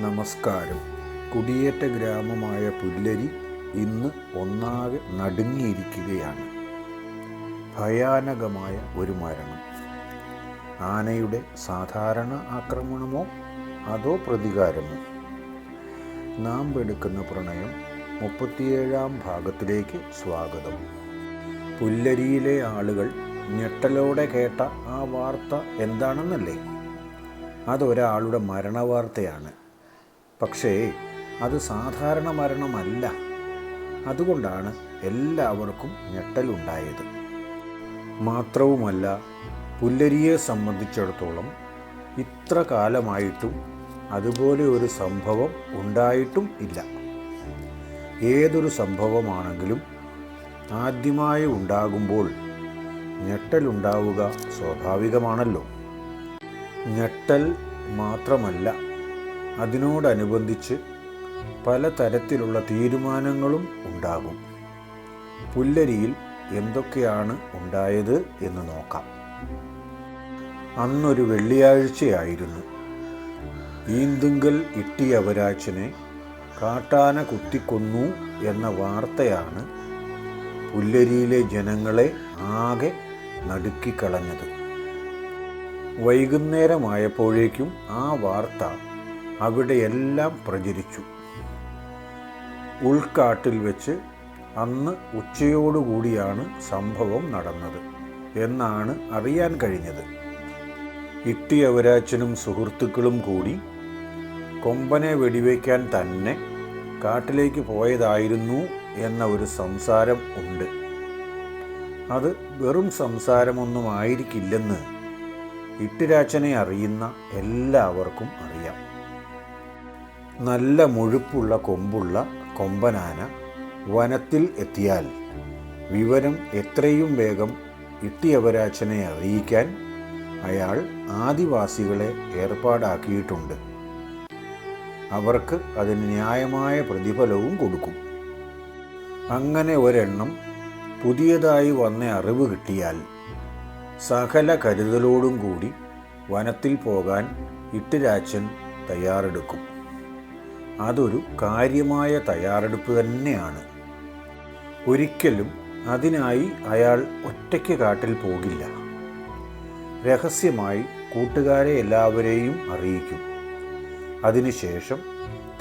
നമസ്കാരം. കുടിയേറ്റ ഗ്രാമമായ പുല്ലരി ഇന്ന് ഒന്നാകെ നടുങ്ങിയിരിക്കുകയാണ്. ഭയാനകമായ ഒരു മരണം. ആനയുടെ സാധാരണ ആക്രമണമോ അതോ പ്രതികാരമോ? നാം എടുക്കുന്ന പ്രണയം 37-ാം ഭാഗത്തിലേക്ക് സ്വാഗതം. പുല്ലരിയിലെ ആളുകൾ ഞെട്ടലോടെ കേട്ട ആ വാർത്ത എന്താണെന്നല്ലേ? അതൊരാളുടെ മരണവാർത്തയാണ്. പക്ഷേ അത് സാധാരണ മരണമല്ല. അതുകൊണ്ടാണ് എല്ലാവർക്കും ഞെട്ടലുണ്ടായത്. മാത്രവുമല്ല, പുല്ലരിയെ സംബന്ധിച്ചിടത്തോളം ഇത്ര കാലമായിട്ടും അതുപോലെ ഒരു സംഭവം ഉണ്ടായിട്ടും ഇല്ല. ഏതൊരു സംഭവമാണെങ്കിലും ആദ്യമായി ഉണ്ടാകുമ്പോൾ ഞെട്ടലുണ്ടാവുക സ്വാഭാവികമാണല്ലോ. ഞെട്ടൽ മാത്രമല്ല, അതിനോടനുബന്ധിച്ച് പലതരത്തിലുള്ള തീരുമാനങ്ങളും ഉണ്ടാകും. പുല്ലരിയിൽ എന്തൊക്കെയാണ് ഉണ്ടായത് എന്ന് നോക്കാം. അന്നൊരു വെള്ളിയാഴ്ചയായിരുന്നു. ഈന്തുങ്കൽ ഇട്ടിയവരാച്ചനെ കാട്ടാന കുത്തിക്കൊന്നു എന്ന വാർത്തയാണ് പുല്ലരിയിലെ ജനങ്ങളെ ആകെ നടുക്കിക്കളഞ്ഞത്. വൈകുന്നേരമായപ്പോഴേക്കും ആ വാർത്ത അവിടെയെല്ലാം പ്രചരിച്ചു. ഉൾക്കാട്ടിൽ വെച്ച് അന്ന് ഉച്ചയോടുകൂടിയാണ് സംഭവം നടന്നത് എന്നാണ് അറിയാൻ കഴിഞ്ഞത്. ഇട്ടിയവരാച്ചനും സുഹൃത്തുക്കളും കൂടി കൊമ്പനെ വെടിവെക്കാൻ തന്നെ കാട്ടിലേക്ക് പോയതായിരുന്നു എന്ന ഒരു സംസാരം ഉണ്ട്. അത് വെറും സംസാരമൊന്നും ആയിരിക്കില്ലെന്ന് ഇട്ടിരാച്ചനെ അറിയുന്ന എല്ലാവർക്കും അറിയാം. നല്ല മുഴുപ്പുള്ള കൊമ്പുള്ള കൊമ്പനാന വനത്തിൽ എത്തിയാൽ വിവരം എത്രയും വേഗം ഇട്ടിയവരാച്ചനെ അറിയിക്കാൻ അയാൾ ആദിവാസികളെ ഏർപ്പാടാക്കിയിട്ടുണ്ട്. അവർക്ക് അതിന് ന്യായമായ പ്രതിഫലവും കൊടുക്കും. അങ്ങനെ ഒരെണ്ണം പുതിയതായി വന്ന അറിവ് കിട്ടിയാൽ സകല കരുതലോടും കൂടി വനത്തിൽ പോകാൻ ഇട്ടിരാച്ചൻ തയ്യാറെടുക്കും. അതൊരു കാര്യമായ തയ്യാറെടുപ്പ് തന്നെയാണ്. ഒരിക്കലും അതിനായി അയാൾ ഒറ്റയ്ക്ക് കാട്ടിൽ പോകില്ല. രഹസ്യമായി കൂട്ടുകാരെ എല്ലാവരെയും അറിയിക്കും. അതിനുശേഷം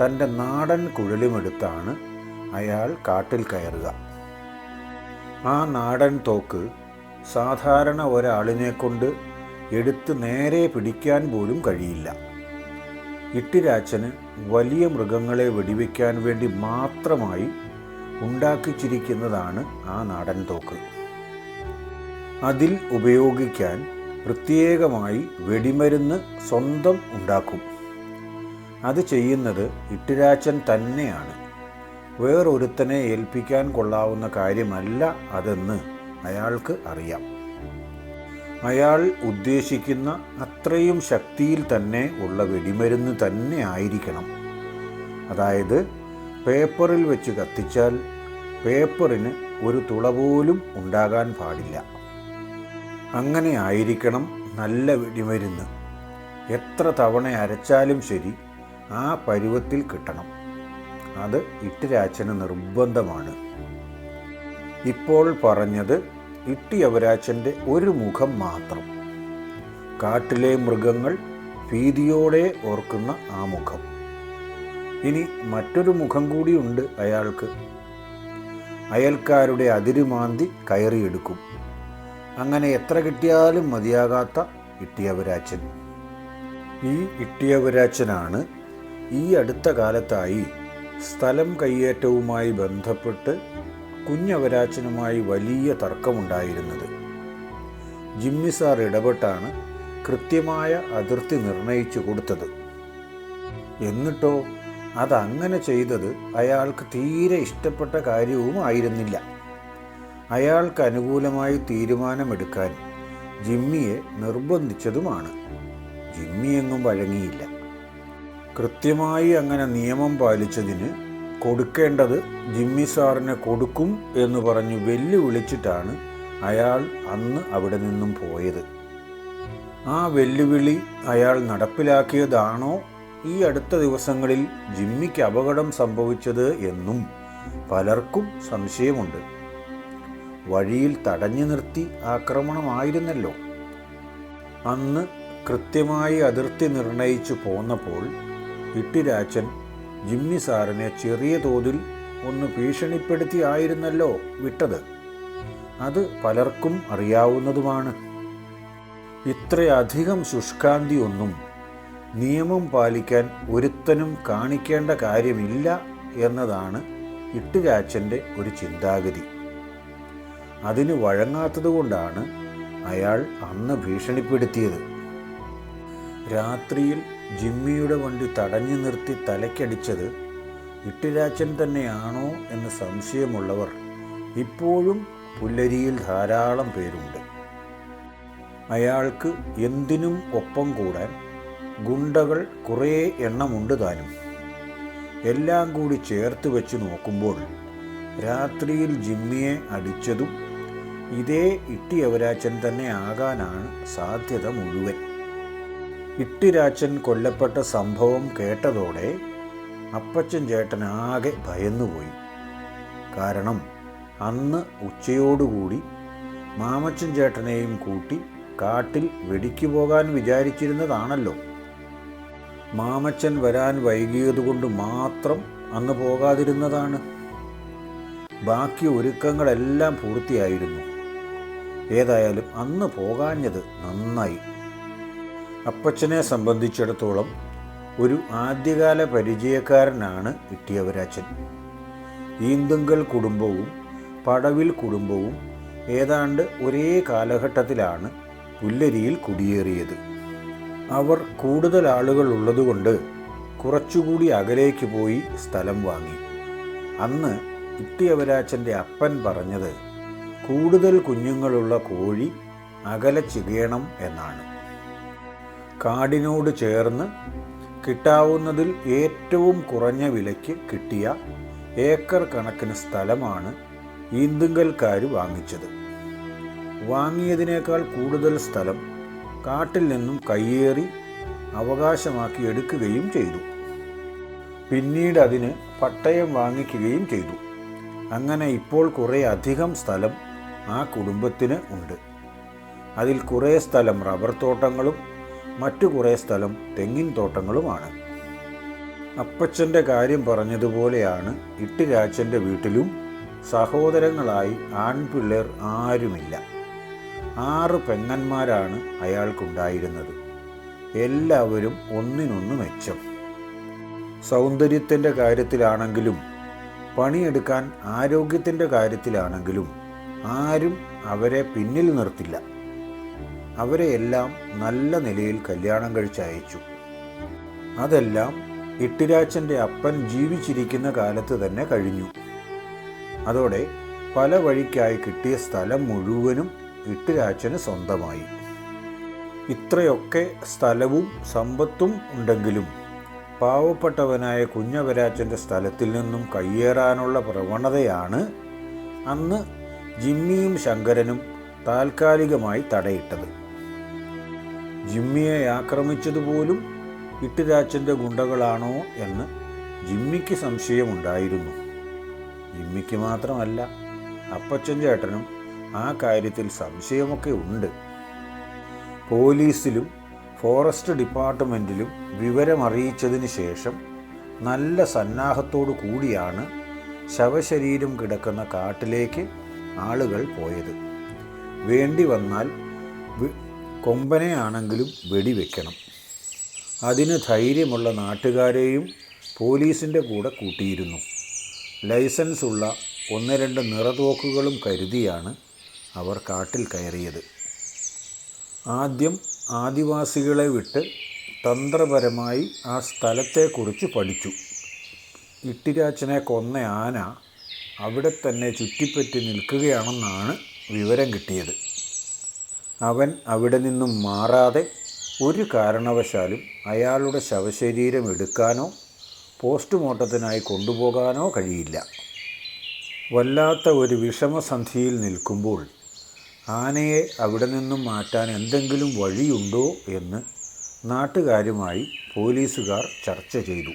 തൻ്റെ നാടൻ കുഴലുമെടുത്താണ് അയാൾ കാട്ടിൽ കയറുക. ആ നാടൻ തോക്ക് സാധാരണ ഒരാളിനെ കൊണ്ട് എടുത്ത് നേരെ പിടിക്കാൻ പോലും കഴിയില്ല. ഇട്ടിരാച്ചന് വലിയ മൃഗങ്ങളെ വെടിവെക്കാൻ വേണ്ടി മാത്രമായി ഉണ്ടാക്കിച്ചിരിക്കുന്നതാണ് ആ നാടൻ തോക്ക്. അതിൽ ഉപയോഗിക്കാൻ പ്രത്യേകമായി വെടിമരുന്ന് സ്വന്തം ഉണ്ടാക്കും. അത് ചെയ്യുന്നത് ഇട്ടിരാച്ചൻ തന്നെയാണ്. വേറൊരുത്തനെ ഏൽപ്പിക്കാൻ കൊള്ളാവുന്ന കാര്യമല്ല അതെന്ന് അയാൾക്ക് അറിയാം. അയാൾ ഉദ്ദേശിക്കുന്ന അത്രയും ശക്തിയിൽ തന്നെ ഉള്ള വെടിമരുന്ന് തന്നെ ആയിരിക്കണം. അതായത് പേപ്പറിൽ വെച്ച് കത്തിച്ചാൽ പേപ്പറിന് ഒരു തുള പോലും ഉണ്ടാകാൻ പാടില്ല. അങ്ങനെ ആയിരിക്കണം നല്ല വെടിമരുന്ന്. എത്ര തവണ അരച്ചാലും ശരി, ആ പരുവത്തിൽ കിട്ടണം. അത് ഇട്ടിരാച്ചന് നിർബന്ധമാണ്. ഇപ്പോൾ പറഞ്ഞത് ഇട്ടിയവരാച്ചൻ്റെ ഒരു മുഖം മാത്രം. കാട്ടിലെ മൃഗങ്ങൾ ഭീതിയോടെ ഓർക്കുന്ന ആ മുഖം. ഇനി മറ്റൊരു മുഖം കൂടിയുണ്ട് അയാൾക്ക്. അയൽക്കാരുടെ അതിരുമാന്തി കയറിയെടുക്കും. അങ്ങനെ എത്ര കിട്ടിയാലും മതിയാകാത്ത ഇട്ടിയവരാച്ചൻ. ഈ ഇട്ടിയവരാച്ചനാണ് ഈ അടുത്ത കാലത്തായി സ്ഥലം കയ്യേറ്റവുമായി ബന്ധപ്പെട്ട് കുഞ്ഞവരാച്ചനുമായി വലിയ തർക്കമുണ്ടായിരുന്നത്. ജിമ്മി സാർ ഇടപെട്ടാണ് കൃത്യമായ അതിർത്തി നിർണയിച്ചു കൊടുത്തത്. എന്നിട്ടോ അതങ്ങനെ ചെയ്തത് അയാൾക്ക് തീരെ ഇഷ്ടപ്പെട്ട കാര്യവും ആയിരുന്നില്ല. അയാൾക്ക് അനുകൂലമായി തീരുമാനമെടുക്കാൻ ജിമ്മിയെ നിർബന്ധിച്ചതുമാണ്. ജിമ്മി എങ്ങും വഴങ്ങിയില്ല. കൃത്യമായി അങ്ങനെ നിയമം പാലിച്ചതിന് കൊടുക്കേണ്ടത് ജിമ്മി സാറിനെ കൊടുക്കും എന്ന് പറഞ്ഞു വെല്ലുവിളിച്ചിട്ടാണ് അയാൾ അന്ന് അവിടെ നിന്നും പോയത്. ആ വെല്ലുവിളി അയാൾ നടപ്പിലാക്കിയതാണോ ഈ അടുത്ത ദിവസങ്ങളിൽ ജിമ്മിക്ക് അപകടം സംഭവിച്ചത് എന്നും പലർക്കും സംശയമുണ്ട്. വഴിയിൽ തടഞ്ഞു നിർത്തി ആക്രമണമായിരുന്നല്ലോ. അന്ന് കൃത്യമായി അതിർത്തി നിർണയിച്ചു പോന്നപ്പോൾ ഇട്ടിരാച്ചൻ ജിമ്മി സാറിനെ ചെറിയ തോതിൽ ഒന്ന് ഭീഷണിപ്പെടുത്തിയായിരുന്നല്ലോ വിട്ടത്. അത് പലർക്കും അറിയാവുന്നതുമാണ്. ഇത്രയധികം ശുഷ്കാന്തി ഒന്നും നിയമം പാലിക്കാൻ ഒരുത്തനും കാണിക്കേണ്ട കാര്യമില്ല എന്നതാണ് ഇട്ടിരാച്ചൻ്റെ ഒരു ചിന്താഗതി. അതിന് വഴങ്ങാത്തതുകൊണ്ടാണ് അയാൾ അന്ന് ഭീഷണിപ്പെടുത്തിയത്. രാത്രിയിൽ ജിമ്മിയുടെ വണ്ടി തടഞ്ഞു നിർത്തി തലയ്ക്കടിച്ചത് ഇട്ടിരാച്ചൻ തന്നെയാണോ എന്ന് സംശയമുള്ളവർ ഇപ്പോഴും പുല്ലരിയിൽ ധാരാളം പേരുണ്ട്. അയാൾക്ക് എന്തിനും ഒപ്പം കൂടാൻ ഗുണ്ടകൾ കുറേ എണ്ണമുണ്ട് താനും. എല്ലാം കൂടി ചേർത്ത് വെച്ച് നോക്കുമ്പോൾ രാത്രിയിൽ ജിമ്മിയെ അടിച്ചതും ഇതേ ഇട്ടിയവരാച്ചൻ തന്നെ ആകാനാണ് സാധ്യത മുഴുവൻ. ഇട്ടിരാച്ചൻ കൊല്ലപ്പെട്ട സംഭവം കേട്ടതോടെ അപ്പച്ചൻ ചേട്ടൻ ആകെ ഭയന്നുപോയി. കാരണം അന്ന് ഉച്ചയോടുകൂടി മാമച്ചൻ ചേട്ടനെയും കൂട്ടി കാട്ടിൽ വെടിക്ക് പോകാൻ വിചാരിച്ചിരുന്നതാണല്ലോ. മാമച്ചൻ വരാൻ വൈകിയതുകൊണ്ട് മാത്രം അന്ന് പോകാതിരുന്നതാണ്. ബാക്കി ഒരുക്കങ്ങളെല്ലാം പൂർത്തിയായിരുന്നു. ഏതായാലും അന്ന് പോകാഞ്ഞത് നന്നായി. അപ്പച്ചനെ സംബന്ധിച്ചിടത്തോളം ഒരു ആദ്യകാല പരിചയക്കാരനാണ് ഇട്ടിയവരാച്ചൻ. ഈന്തുങ്കൽ കുടുംബവും പടവിൽ കുടുംബവും ഏതാണ്ട് ഒരേ കാലഘട്ടത്തിലാണ് പുല്ലരിയിൽ കുടിയേറിയത്. അവർ കൂടുതൽ ആളുകൾ ഉള്ളതുകൊണ്ട് കുറച്ചുകൂടി അകലേക്ക് പോയി സ്ഥലം വാങ്ങി. അന്ന് ഇട്ടിയവരാച്ചൻ്റെ അപ്പൻ പറഞ്ഞത് കൂടുതൽ കുഞ്ഞുങ്ങളുള്ള കോഴി അകലെ ചികയണം എന്നാണ്. കാടിനോട് ചേർന്ന് കിട്ടാവുന്നതിൽ ഏറ്റവും കുറഞ്ഞ വിലയ്ക്ക് കിട്ടിയ ഏക്കർ കണക്കിന് സ്ഥലമാണ് ഈന്തുങ്കൽക്കാർ വാങ്ങിച്ചത്. വാങ്ങിയതിനേക്കാൾ കൂടുതൽ സ്ഥലം കാട്ടിൽ നിന്നും കയ്യേറി അവകാശമാക്കി എടുക്കുകയും ചെയ്തു. പിന്നീട് അതിന് പട്ടയം വാങ്ങിക്കുകയും ചെയ്തു. അങ്ങനെ ഇപ്പോൾ കുറേ അധികം സ്ഥലം ആ കുടുംബത്തിന് ഉണ്ട്. അതിൽ കുറേ സ്ഥലം റബ്ബർ തോട്ടങ്ങളും മറ്റു കുറേ സ്ഥലം തെങ്ങിൻ തോട്ടങ്ങളുമാണ്. അപ്പച്ചൻ്റെ കാര്യം പറഞ്ഞതുപോലെയാണ് ഇട്ടിരാച്ചൻ്റെ വീട്ടിലും സഹോദരങ്ങളായി ആൺപിള്ളേർ ആരുമില്ല. 6 പെങ്ങന്മാരാണ് അയാൾക്കുണ്ടായിരുന്നത്. എല്ലാവരും ഒന്നിനൊന്ന് മെച്ചം. സൗന്ദര്യത്തിൻ്റെ കാര്യത്തിലാണെങ്കിലും പണിയെടുക്കാൻ ആരോഗ്യത്തിൻ്റെ കാര്യത്തിലാണെങ്കിലും ആരും അവരെ പിന്നിൽ നിർത്തില്ല. അവരെയെല്ലാം നല്ല നിലയിൽ കല്യാണം കഴിച്ചയച്ചു. അതെല്ലാം ഇട്ടിരാച്ചൻ്റെ അപ്പൻ ജീവിച്ചിരിക്കുന്ന കാലത്ത് തന്നെ കഴിഞ്ഞു. അതോടെ പല വഴിക്കായി കിട്ടിയ സ്ഥലം മുഴുവനും ഇട്ടിരാച്ചന് സ്വന്തമായി. ഇത്രയൊക്കെ സ്ഥലവും സമ്പത്തും ഉണ്ടെങ്കിലും പാവപ്പെട്ടവനായ കുഞ്ഞവരാച്ചൻ്റെ സ്ഥലത്തിൽ നിന്നും കയ്യേറാനുള്ള പ്രവണതയാണ് അന്ന് ജിമ്മിയും ശങ്കരനും താൽക്കാലികമായി തടയിട്ടത്. ജിമ്മിയെ ആക്രമിച്ചതുപോലും ഇട്ടിരാച്ചൻ്റെ ഗുണ്ടകളാണോ എന്ന് ജിമ്മിക്ക് സംശയമുണ്ടായിരുന്നു. ജിമ്മിക്ക് മാത്രമല്ല, അപ്പച്ചൻ ചേട്ടനും ആ കാര്യത്തിൽ സംശയമൊക്കെ ഉണ്ട്. പോലീസിലും ഫോറസ്റ്റ് ഡിപ്പാർട്ട്മെൻറ്റിലും വിവരമറിയിച്ചതിന് ശേഷം നല്ല സന്നാഹത്തോടു കൂടിയാണ് ശവശരീരം കിടക്കുന്ന കാട്ടിലേക്ക് ആളുകൾ പോയത്. വേണ്ടി വന്നാൽ കൊമ്പനെയാണെങ്കിലും വെടിവെക്കണം. അതിന് ധൈര്യമുള്ള നാട്ടുകാരെയും പോലീസിൻ്റെ കൂടെ കൂട്ടിയിരുന്നു. ലൈസൻസുള്ള 1-2 നിറതോക്കുകളും കരുതിയാണ് അവർ കാട്ടിൽ കയറിയത്. ആദ്യം ആദിവാസികളെ വിട്ട് തന്ത്രപരമായി ആ സ്ഥലത്തെക്കുറിച്ച് പഠിച്ചു. ഇട്ടിരാച്ചനെ കൊന്ന ആന അവിടെ തന്നെ ചുറ്റിപ്പറ്റി നിൽക്കുകയാണെന്നാണ് വിവരം കിട്ടിയത്. അവൻ അവിടെ നിന്നും മാറാതെ ഒരു കാരണവശാലും അയാളുടെ ശവശരീരം എടുക്കാനോ പോസ്റ്റ്മോർട്ടത്തിനായി കൊണ്ടുപോകാനോ കഴിയില്ല. വല്ലാത്ത ഒരു വിഷമസന്ധിയിൽ നിൽക്കുമ്പോൾ ആനയെ അവിടെ നിന്നും മാറ്റാൻ എന്തെങ്കിലും വഴിയുണ്ടോ എന്ന് നാട്ടുകാരുമായി പോലീസുകാർ ചർച്ച ചെയ്തു.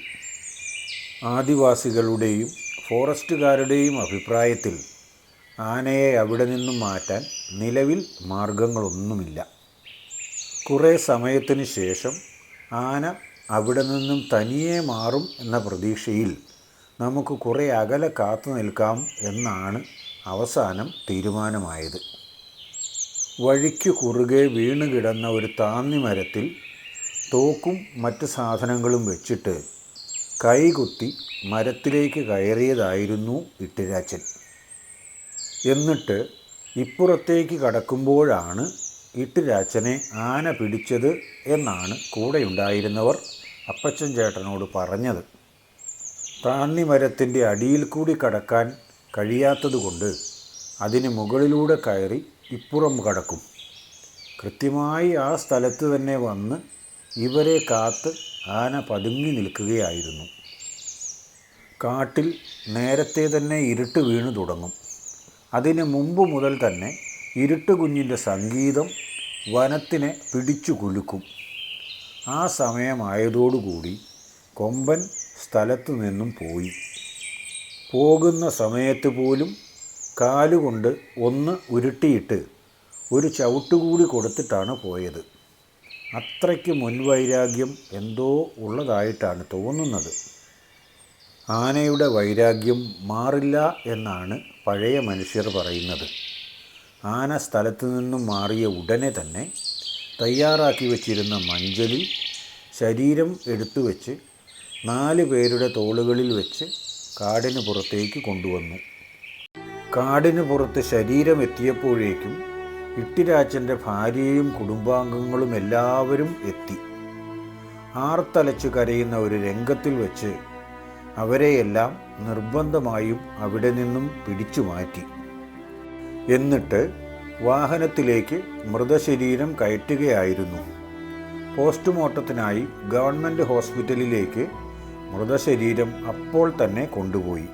ആദിവാസികളുടെയും ഫോറസ്റ്റുകാരുടെയും അഭിപ്രായത്തിൽ ആനയെ അവിടെ നിന്നും മാറ്റാൻ നിലവിൽ മാർഗങ്ങളൊന്നുമില്ല. കുറേ സമയത്തിന് ശേഷം ആന അവിടെ നിന്നും തനിയെ മാറും എന്ന പ്രതീക്ഷയിൽ നമുക്ക് കുറേ അകലെ കാത്തു നിൽക്കാം എന്നാണ് അവസാനം തീരുമാനമായത്. വഴിക്കു കുറുകെ വീണ് കിടന്ന ഒരു താന്നിമരത്തിൽ തോക്കും മറ്റ് സാധനങ്ങളും വെച്ചിട്ട് കൈകുത്തി മരത്തിലേക്ക് കയറിയതായിരുന്നു ഇട്ടിരാച്ചൻ. എന്നിട്ട് ഇപ്പുറത്തേക്ക് കടക്കുമ്പോഴാണ് ഇട്ടിരാച്ചനെ ആന പിടിച്ചത് എന്നാണ് കൂടെയുണ്ടായിരുന്നവർ അപ്പച്ചൻ ചേട്ടനോട് പറഞ്ഞത്. താന്നിമരത്തിൻ്റെ അടിയിൽ കൂടി കടക്കാൻ കഴിയാത്തതുകൊണ്ട് അതിന് മുകളിലൂടെ കയറി ഇപ്പുറം കടക്കും. കൃത്യമായി ആ സ്ഥലത്ത് തന്നെ വന്ന് ഇവരെ കാത്ത് ആന പതുങ്ങി നിൽക്കുകയായിരുന്നു. കാട്ടിൽ നേരത്തെ തന്നെ ഇരുട്ട് വീണു തുടങ്ങും. അതിന് മുമ്പ് മുതൽ തന്നെ ഇരുട്ടുകുഞ്ഞിൻ്റെ സംഗീതം വനത്തിനെ പിടിച്ചു കുലുക്കും. ആ സമയമായതോടുകൂടി കൊമ്പൻ സ്ഥലത്തു നിന്നും പോയി. പോകുന്ന സമയത്ത് പോലും കാലുകൊണ്ട് ഒന്ന് ഉരുട്ടിയിട്ട് ഒരു ചവിട്ടുകൂടി കൊടുത്തിട്ടാണ് പോയത്. അത്രയ്ക്ക് മുൻവൈരാഗ്യം എന്തോ ഉള്ളതായിട്ടാണ് തോന്നുന്നത്. ആനയുടെ വൈരാഗ്യം മാറില്ല എന്നാണ് പഴയ മനുഷ്യർ പറയുന്നത്. ആന സ്ഥലത്തു നിന്നും മാറിയ ഉടനെ തന്നെ തയ്യാറാക്കി വച്ചിരുന്ന മഞ്ചലിൽ ശരീരം എടുത്തു വെച്ച് 4 പേരുടെ തോളുകളിൽ വെച്ച് കാടിന് പുറത്തേക്ക് കൊണ്ടുവന്നു. കാടിന് പുറത്ത് ശരീരം എത്തിയപ്പോഴേക്കും ഇട്ടിരാച്ചൻ്റെ ഭാര്യയും കുടുംബാംഗങ്ങളും എല്ലാവരും എത്തി. ആർത്തലച്ചു കരയുന്ന ഒരു രംഗത്തിൽ വെച്ച് അവരെയെല്ലാം നിർബന്ധമായും അവിടെ നിന്നും പിടിച്ചു മാറ്റി. എന്നിട്ട് വാഹനത്തിലേക്ക് മൃതശരീരം കയറ്റുകയായിരുന്നു. പോസ്റ്റ്മോർട്ടത്തിനായി ഗവൺമെൻറ് ഹോസ്പിറ്റലിലേക്ക് മൃതശരീരം അപ്പോൾ തന്നെ കൊണ്ടുപോയി.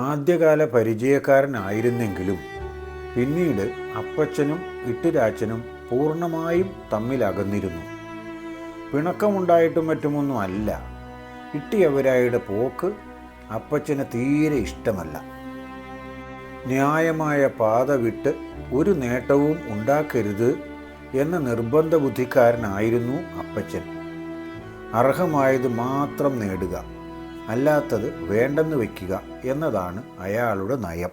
ആദ്യകാല പരിചയക്കാരനായിരുന്നെങ്കിലും പിന്നീട് അപ്പച്ചനും ഇട്ടിരാച്ചനും പൂർണ്ണമായും തമ്മിലകന്നിരുന്നു. പിണക്കമുണ്ടായിട്ടും മറ്റുമൊന്നും അല്ല. ഇട്ടിയവരായുടെ പോക്ക് അപ്പച്ചന് തീരെ ഇഷ്ടമല്ല. ന്യായമായ പാത വിട്ട് ഒരു നേട്ടവും ഉണ്ടാക്കരുത് എന്ന നിർബന്ധ ബുദ്ധിക്കാരനായിരുന്നു അപ്പച്ചൻ. അർഹമായത് മാത്രം നേടുക, അല്ലാത്തത് വേണ്ടെന്ന് വയ്ക്കുക എന്നതാണ് അയാളുടെ നയം.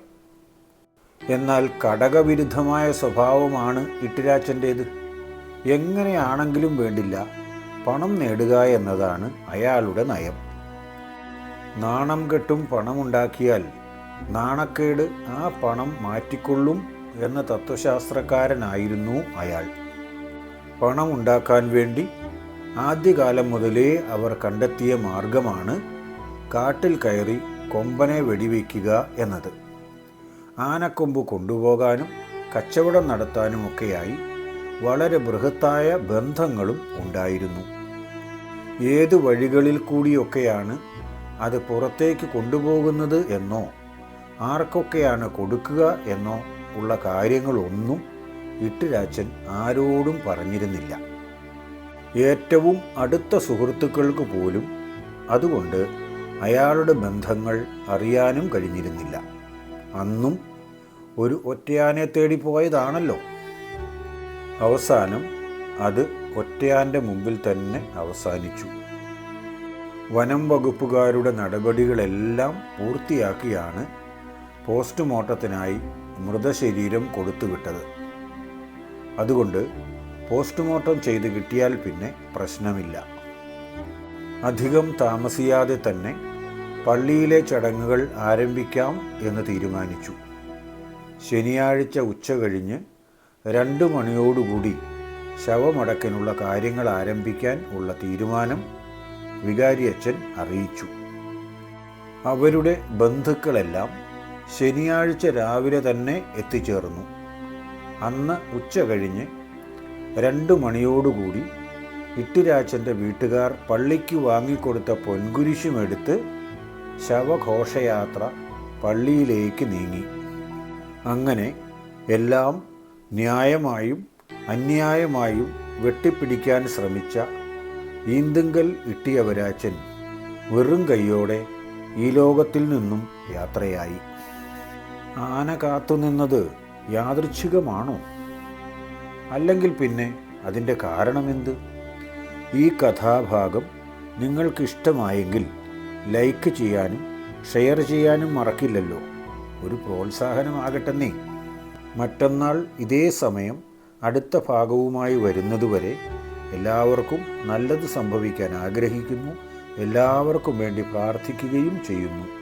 എന്നാൽ കടകവിരുദ്ധമായ സ്വഭാവമാണ് ഇട്ടിരാച്ചൻ്റേത്. എങ്ങനെയാണെങ്കിലും വേണ്ടില്ല, പണം നേടുക എന്നതാണ് അയാളുടെ നയം. നാണം കെട്ടും പണമുണ്ടാക്കിയാൽ നാണക്കേട് ആ പണം മാറ്റിക്കൊള്ളും എന്ന തത്വശാസ്ത്രക്കാരനായിരുന്നു അയാൾ. പണമുണ്ടാക്കാൻ വേണ്ടി ആദ്യകാലം മുതലേ അവർ കണ്ടെത്തിയ മാർഗമാണ് കാട്ടിൽ കയറി കൊമ്പനെ വെടിവെക്കുക എന്നത്. ആനക്കൊമ്പ് കൊണ്ടുപോകാനും കച്ചവടം നടത്താനുമൊക്കെയായി വളരെ ബൃഹത്തായ ബന്ധങ്ങളും ഉണ്ടായിരുന്നു. ഏതു വഴികളിൽ കൂടിയൊക്കെയാണ് അത് പുറത്തേക്ക് കൊണ്ടുപോകുന്നത് എന്നോ ആർക്കൊക്കെയാണ് കൊടുക്കുക എന്നോ ഉള്ള കാര്യങ്ങളൊന്നും ഇട്ടിരാച്ചൻ ആരോടും പറഞ്ഞിരുന്നില്ല. ഏറ്റവും അടുത്ത സുഹൃത്തുക്കൾക്ക് പോലും അതുകൊണ്ട് അയാളുടെ ബന്ധങ്ങൾ അറിയാനും കഴിഞ്ഞിരുന്നില്ല. അന്നും ഒരു ഒറ്റയാനെ തേടി പോയതാണല്ലോ. അവസാനം അത് ഒറ്റയാൻ്റെ മുമ്പിൽ തന്നെ അവസാനിച്ചു. വനം വകുപ്പുകാരുടെ നടപടികളെല്ലാം പൂർത്തിയാക്കിയാണ് പോസ്റ്റ്മോർട്ടത്തിനായി മൃതശരീരം കൊടുത്തുവിട്ടത്. അതുകൊണ്ട് പോസ്റ്റ്മോർട്ടം ചെയ്ത് കിട്ടിയാൽ പിന്നെ പ്രശ്നമില്ല. അധികം താമസിയാതെ തന്നെ പള്ളിയിലെ ചടങ്ങുകൾ ആരംഭിക്കാം എന്ന് തീരുമാനിച്ചു. ശനിയാഴ്ച ഉച്ച കഴിഞ്ഞ് 2 മണിയോടുകൂടി ശവമടക്കിനുള്ള കാര്യങ്ങൾ ആരംഭിക്കാൻ ഉള്ള തീരുമാനം വികാരിയച്ഛൻ അറിയിച്ചു. അവരുടെ ബന്ധുക്കളെല്ലാം ശനിയാഴ്ച രാവിലെ തന്നെ എത്തിച്ചേർന്നു. അന്ന് ഉച്ച കഴിഞ്ഞ് 2 മണിയോടുകൂടി ഇട്ടിരാച്ചൻ്റെ വീട്ടുകാർ പള്ളിക്ക് വാങ്ങിക്കൊടുത്ത പൊൻകുരിശുമെടുത്ത് ശവഘോഷയാത്ര പള്ളിയിലേക്ക് നീങ്ങി. അങ്ങനെ എല്ലാം ന്യായമായും അന്യായമായും വെട്ടിപ്പിടിക്കാൻ ശ്രമിച്ച ഈന്തുങ്കൽ ഇട്ടിയവരാച്ചൻ വെറും കൈയോടെ ഈ ലോകത്തിൽ നിന്നും യാത്രയായി. ആന കാത്തുനിന്നത് യാദൃച്ഛികമാണോ? അല്ലെങ്കിൽ പിന്നെ അതിൻ്റെ കാരണമെന്ത്? ഈ കഥാഭാഗം നിങ്ങൾക്കിഷ്ടമായെങ്കിൽ ലൈക്ക് ചെയ്യാനും ഷെയർ ചെയ്യാനും മറക്കില്ലല്ലോ. ഒരു പ്രോത്സാഹനമാകട്ടെന്നേ. മറ്റന്നാൾ ഇതേ സമയം അടുത്ത ഭാഗവുമായി വരുന്നതുവരെ എല്ലാവർക്കും നല്ലത് സംഭവിക്കാൻ ആഗ്രഹിക്കുന്നു. എല്ലാവർക്കും വേണ്ടി പ്രാർത്ഥിക്കുകയും ചെയ്യുന്നു.